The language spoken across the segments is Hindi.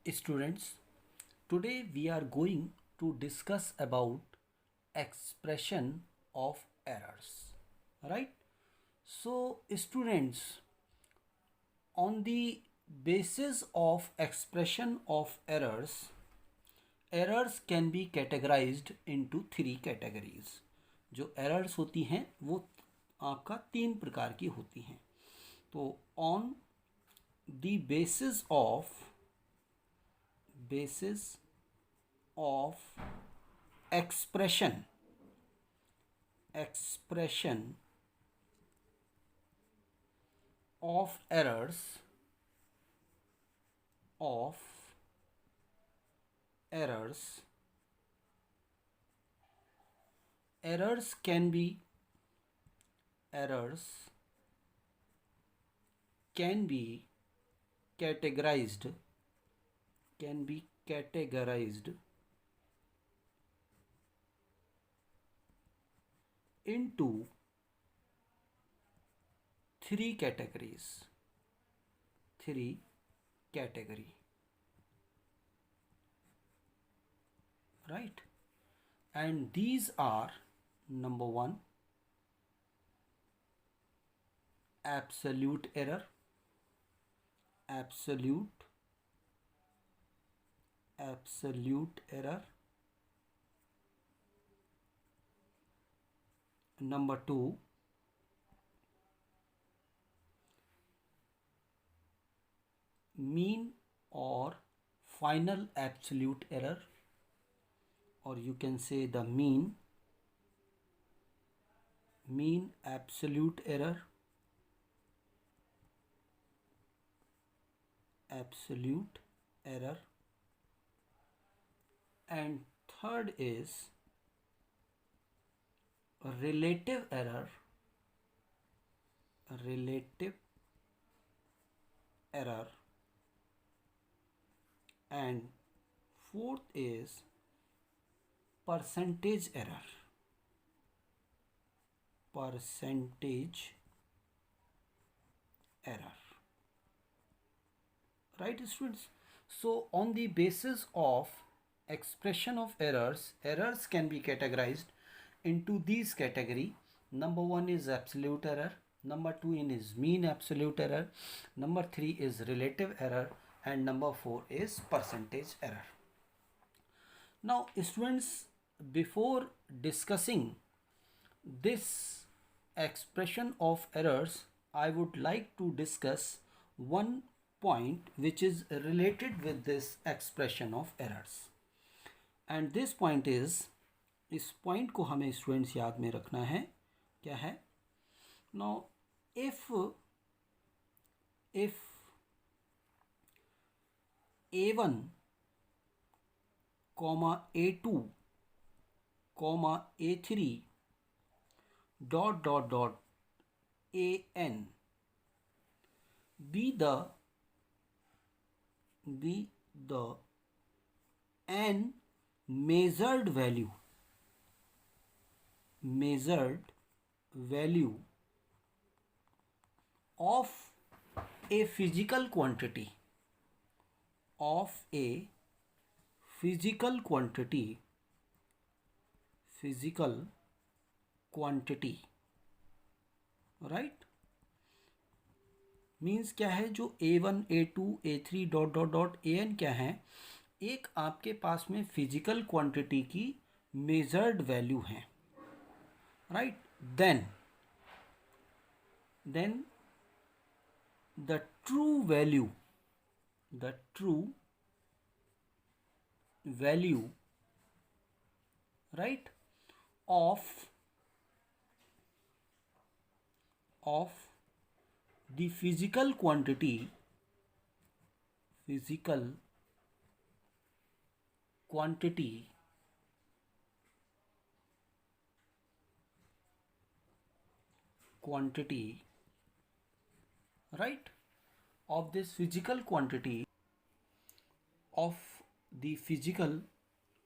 Students, today we are going to discuss about expression of errors, right? So students, on the basis of expression of errors can be categorized into three categories. जो errors होती हैं वो आपका तीन प्रकार की होती हैं. तो on the basis of expression of of errors errors can be errors can be categorized into three category, right? And these are: number one, absolute error. Number two, mean or final absolute error, or you can say the mean absolute error. And third is relative error. And fourth is percentage error. Right, students? So on the basis of expression of errors can be categorized into these category. Number one is absolute error, number two is mean absolute error, number three is relative error, and number four is percentage error. Now students, before discussing this expression of errors, I would like to discuss one point which is related with this expression of errors. And this point is, इस पॉइंट को हमें स्टूडेंट्स याद में रखना है. क्या है? Now if a1 a2 a3 ... an be the n measured value of a physical quantity right? Means क्या है, जो a1 a2 a3 ... an क्या है, एक आपके पास में फिजिकल क्वांटिटी की मेजर्ड वैल्यू है, right? Then the true value right, of the physical quantity right, of this physical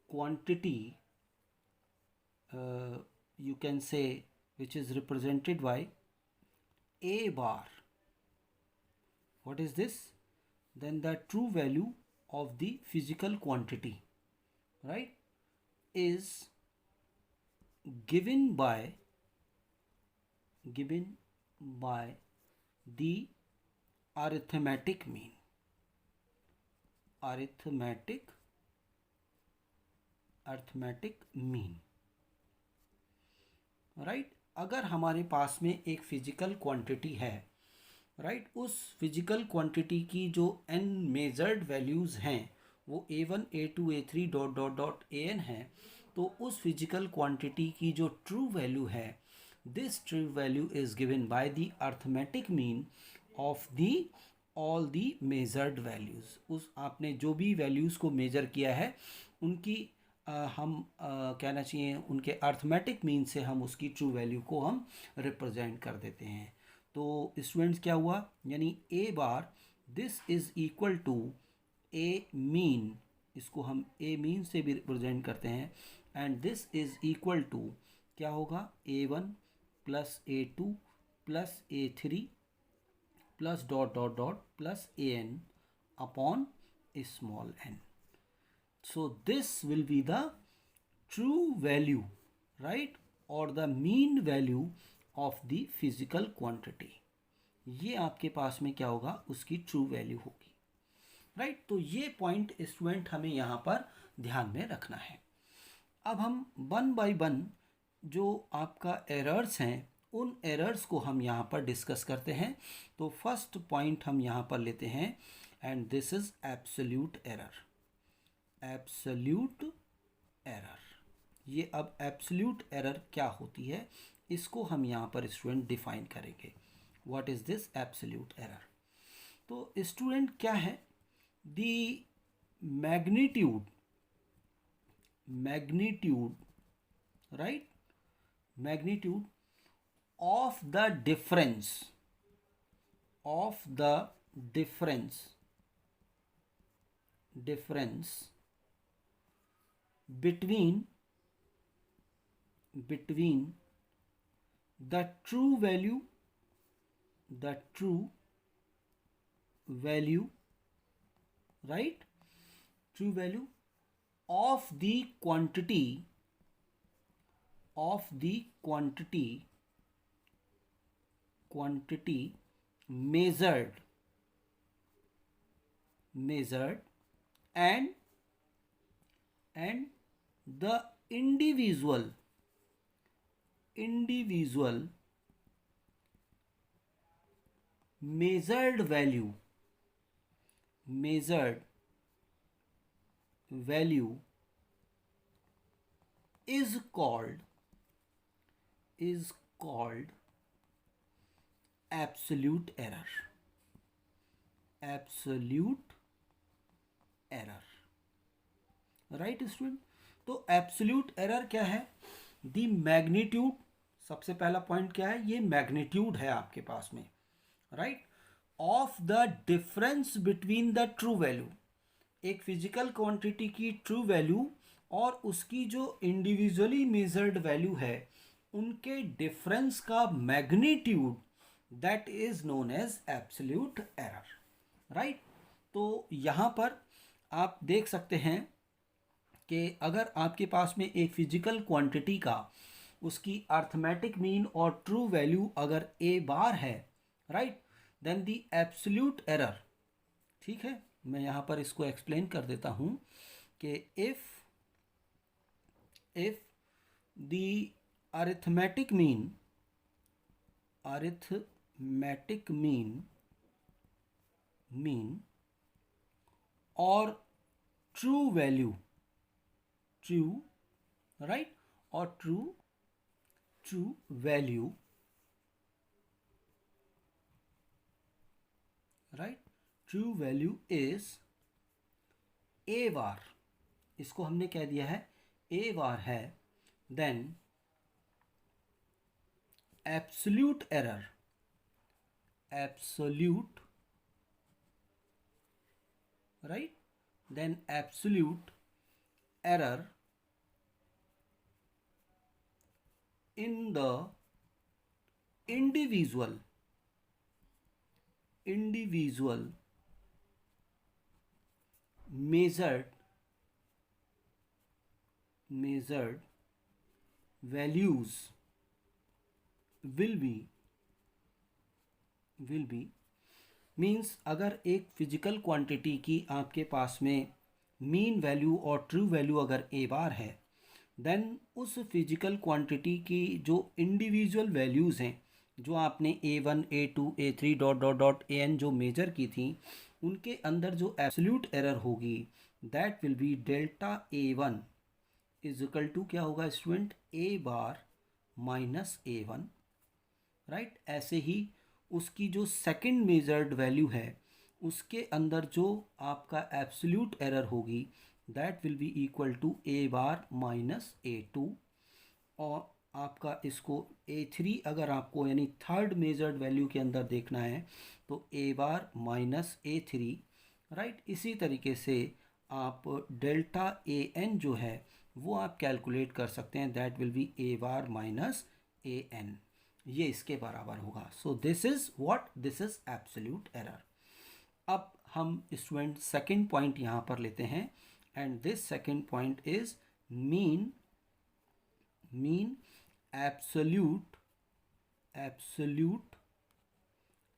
quantity you can say, which is represented by a bar. What is this? Then the true value of the physical quantity, right, is given by the arithmetic mean. arithmetic mean, right. अगर हमारे पास में एक फिजिकल क्वांटिटी है, राइट, उस फिजिकल क्वांटिटी की जो n मेजर्ड वैल्यूज़ हैं वो a1 a2 a3 dot dot dot an है, तो उस फिजिकल क्वांटिटी की जो ट्रू वैल्यू है, this true value is given by the arithmetic mean of the all the measured values. उस आपने जो भी वैल्यूज़ को मेजर किया है उनकी हम कहना चाहिए उनके अर्थमेटिक मीन से हम उसकी ट्रू वैल्यू को हम रिप्रेजेंट कर देते हैं। तो स्टूडेंट्स क्या हुआ, यानी A bar this is equal to A mean, इसको हम ए मीन से भी रिप्रेजेंट करते हैं, and this is equal to क्या होगा, a1 plus a2 plus a3 plus dot dot dot plus an upon small n। So this will be the true value, right, or the mean value of the physical quantity। ये आपके पास में क्या होगा, उसकी ट्रू वैल्यू होगी, राइट। तो ये पॉइंट स्टूडेंट हमें यहाँ पर ध्यान में रखना है। अब हम वन बाय वन जो आपका एरर्स हैं उन एरर्स को हम यहाँ पर डिस्कस करते हैं। तो फर्स्ट पॉइंट हम यहाँ पर लेते हैं, and this is absolute error. Absolute error, ये अब एब्सोल्यूट एरर क्या होती है इसको हम यहाँ पर स्टूडेंट डिफाइन करेंगे। What is this absolute error? तो स्टूडेंट क्या है, the magnitude right, magnitude of the difference between the true value right, true value of the quantity measured and the individual measured value is called absolute error। Right student, तो एब्सोल्यूट एरर क्या है, द मैग्नीट्यूड, सबसे पहला पॉइंट क्या है, ये मैग्नीट्यूड है आपके पास में, right, of the difference between the true value, एक फिजिकल क्वांटिटी की ट्रू वैल्यू और उसकी जो इंडिविजुअली मेजर्ड वैल्यू है उनके डिफरेंस का magnitude, that is known as absolute error, right. तो यहाँ पर आप देख सकते हैं कि अगर आपके पास में एक फिजिकल क्वांटिटी का उसकी अर्थमेटिक मीन और ट्रू वैल्यू अगर ए बार है, right, then the absolute error, ठीक है, मैं यहाँ पर इसको एक्सप्लेन कर देता हूँ कि इफ द अरिथमेटिक मीन और ट्रू वैल्यू, राइट, और true value, right, true value is A bar, इसको हमने कह दिया है ए बार है, then absolute error, right, then absolute error in the individual measured values will be means अगर एक फिजिकल क्वांटिटी की आपके पास में मीन वैल्यू और ट्रू वैल्यू अगर ए बार है, देन उस फिजिकल क्वांटिटी की जो इंडिविजुअल वैल्यूज़ हैं, जो आपने A1 A2 A3 dot dot dot AN जो मेजर की थी, उनके अंदर जो एब्सोल्यूट एरर होगी that will be delta A1 is equal to क्या होगा student, a bar minus A1, right. ऐसे ही उसकी जो सेकंड मेजर्ड वैल्यू है उसके अंदर जो आपका एब्सोल्यूट एरर होगी that will be equal to a bar minus A2, और आपका इसको A3 अगर आपको यानी थर्ड मेजर्ड वैल्यू के अंदर देखना है तो ए बार माइनस A3, राइट। इसी तरीके से आप डेल्टा AN जो है वो आप कैलकुलेट कर सकते हैं, that will B A bar minus AN, ये इसके बराबर होगा। So this is what, this is absolute error. अब हम स्टूडेंट सेकंड पॉइंट यहाँ पर लेते हैं, and this second point is mean absolute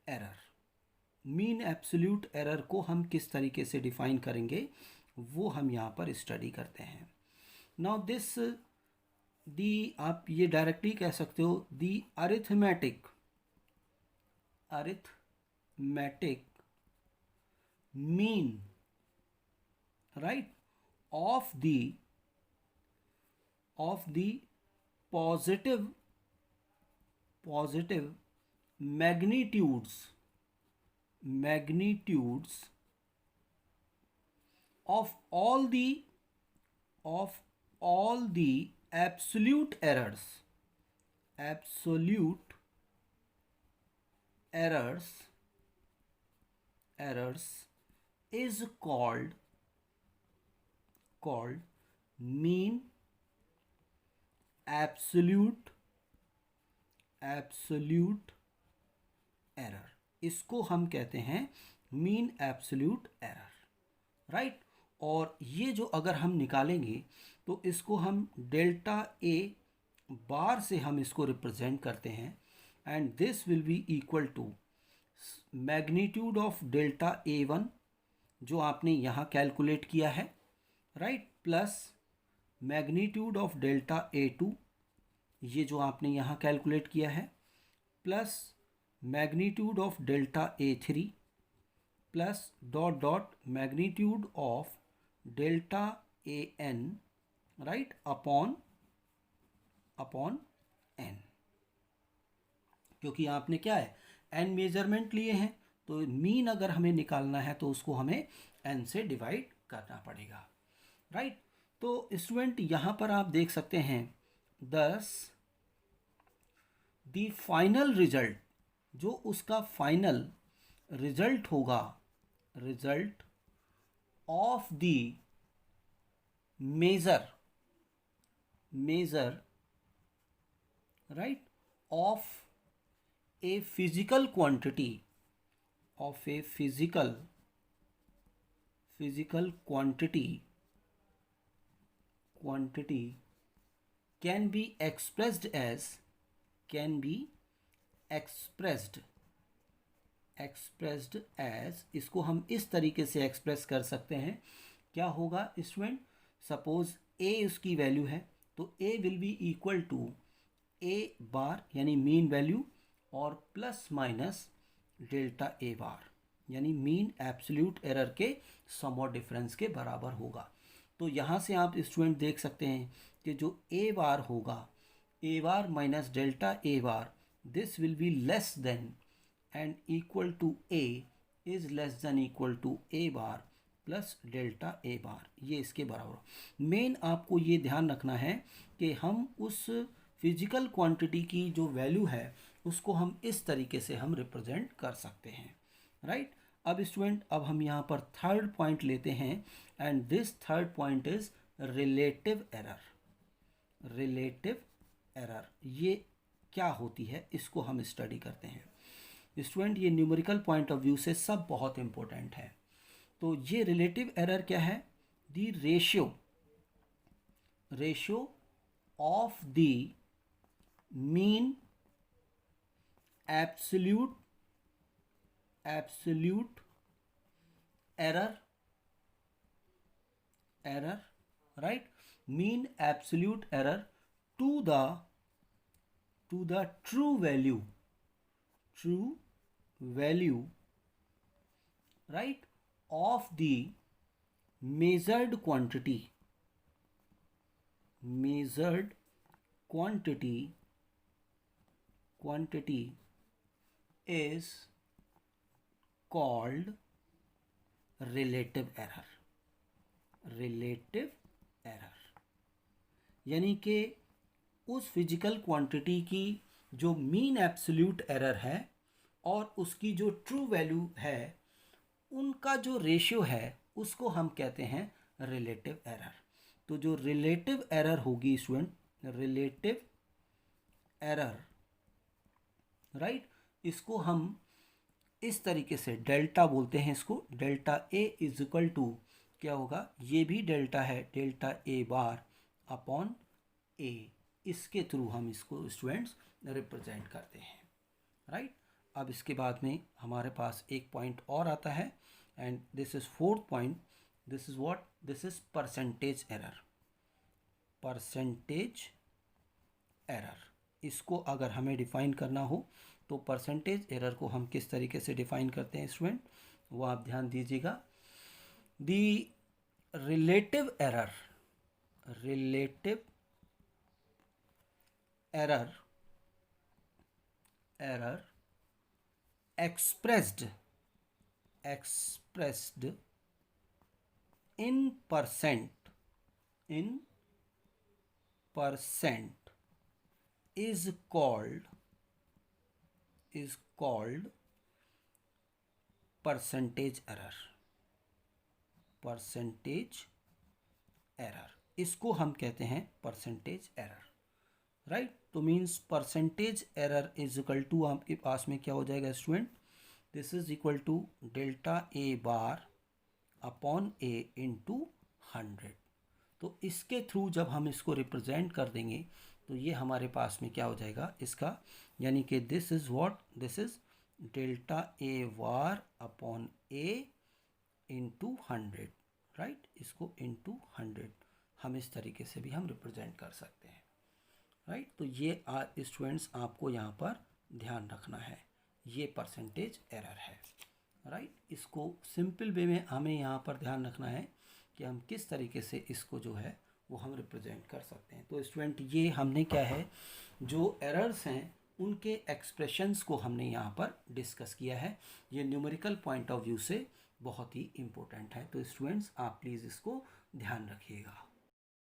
error. Mean absolute error को हम किस तरीके से डिफाइन करेंगे वो हम यहाँ पर स्टडी करते हैं। नाउ दिस आप ये डायरेक्टली कह सकते हो the arithmetic mean, right, of the positive magnitudes of all the absolute errors is called mean absolute error. इसको हम कहते हैं मीन एब्सोल्यूट एरर, राइट। और ये जो अगर हम निकालेंगे तो इसको हम डेल्टा ए बार से हम इसको रिप्रेजेंट करते हैं, and this will be equal to magnitude of delta A1 जो आपने यहाँ कैलकुलेट किया है, right, plus magnitude of delta A2 ये जो आपने यहाँ कैलकुलेट किया है, plus magnitude of delta A3 plus dot dot magnitude of delta AN, right, upon n, क्योंकि आपने क्या है n मेजरमेंट लिए हैं, तो मीन अगर हमें निकालना है तो उसको हमें n से डिवाइड करना पड़ेगा, राइट। तो स्टूडेंट यहाँ पर आप देख सकते हैं दस दी फाइनल रिजल्ट, जो उसका फाइनल रिजल्ट होगा, result of the measure right of a physical quantity can be expressed as इसको हम इस तरीके से एक्सप्रेस कर सकते हैं। क्या होगा स्टूडेंट, सपोज a उसकी वैल्यू है तो a will be equal to a bar यानी मीन वैल्यू और plus minus delta a bar यानी मीन एब्सोल्यूट एरर के सम और डिफरेंस के बराबर होगा। तो यहाँ से आप स्टूडेंट देख सकते हैं कि जो a बार होगा, a bar minus delta a bar, this will be less than and equal to a is less than equal to a bar plus delta a bar, ये इसके बराबर। मेन आपको ये ध्यान रखना है कि हम उस फिजिकल क्वांटिटी की जो वैल्यू है उसको हम इस तरीके से हम रिप्रेजेंट कर सकते हैं, राइट। अब स्टूडेंट अब हम यहाँ पर थर्ड पॉइंट लेते हैं, and this third point is relative error. ये क्या होती है इसको हम स्टडी करते हैं। स्टूडेंट ये न्यूमेरिकल पॉइंट ऑफ व्यू से सब बहुत इम्पोर्टेंट है। तो ये रिलेटिव एरर क्या है? The ratio of the mean absolute error, right? Mean absolute error to the true value, right, of the measured quantity is called relative error. यानी कि उस फिजिकल क्वांटिटी की जो मीन एब्सोल्यूट एरर है और उसकी जो ट्रू वैल्यू है, उनका जो रेशियो है उसको हम कहते हैं रिलेटिव एरर। तो जो रिलेटिव एरर होगी स्टूडेंट, रिलेटिव एरर, राइट, इसको हम इस तरीके से डेल्टा बोलते हैं इसको। Delta a is equal to क्या होगा? ये भी डेल्टा है, डेल्टा ए बार अपॉन ए। इसके थ्रू हम इसको स्टूडेंट्स रिप्रेजेंट करते हैं, राइट। अब इसके बाद में हमारे पास एक पॉइंट और आता है, and this is fourth point. This is what? This is percentage error. इसको अगर हमें डिफाइन करना हो तो परसेंटेज एरर को हम किस तरीके से डिफाइन करते हैं स्टूडेंट, वो आप ध्यान दीजिएगा। The relative error expressed in percent is called percentage error। इसको हम कहते हैं परसेंटेज एरर, राइट। तो means percentage error is equal to आपके पास में क्या हो जाएगा student? This is equal to delta a bar upon a into 100। तो इसके थ्रू जब हम इसको रिप्रेजेंट कर देंगे तो ये हमारे पास में क्या हो जाएगा इसका, यानी कि this is what? This is delta a bar upon a into 100, right. इसको इंटू 100 हम इस तरीके से भी हम रिप्रेजेंट कर सकते हैं, राइट। तो ये स्टूडेंट्स आपको यहाँ पर ध्यान रखना है, ये परसेंटेज एरर है, राइट। इसको सिंपल वे में हमें यहाँ पर ध्यान रखना है कि हम किस तरीके से इसको जो है वो हम रिप्रेजेंट कर सकते हैं। तो स्टूडेंट ये हमने क्या है, जो एरर्स हैं उनके एक्सप्रेशंस को हमने यहाँ पर डिस्कस किया है। ये न्यूमेरिकल पॉइंट ऑफ व्यू से बहुत ही इम्पोर्टेंट है। तो स्टूडेंट्स आप प्लीज़ इसको ध्यान रखिएगा।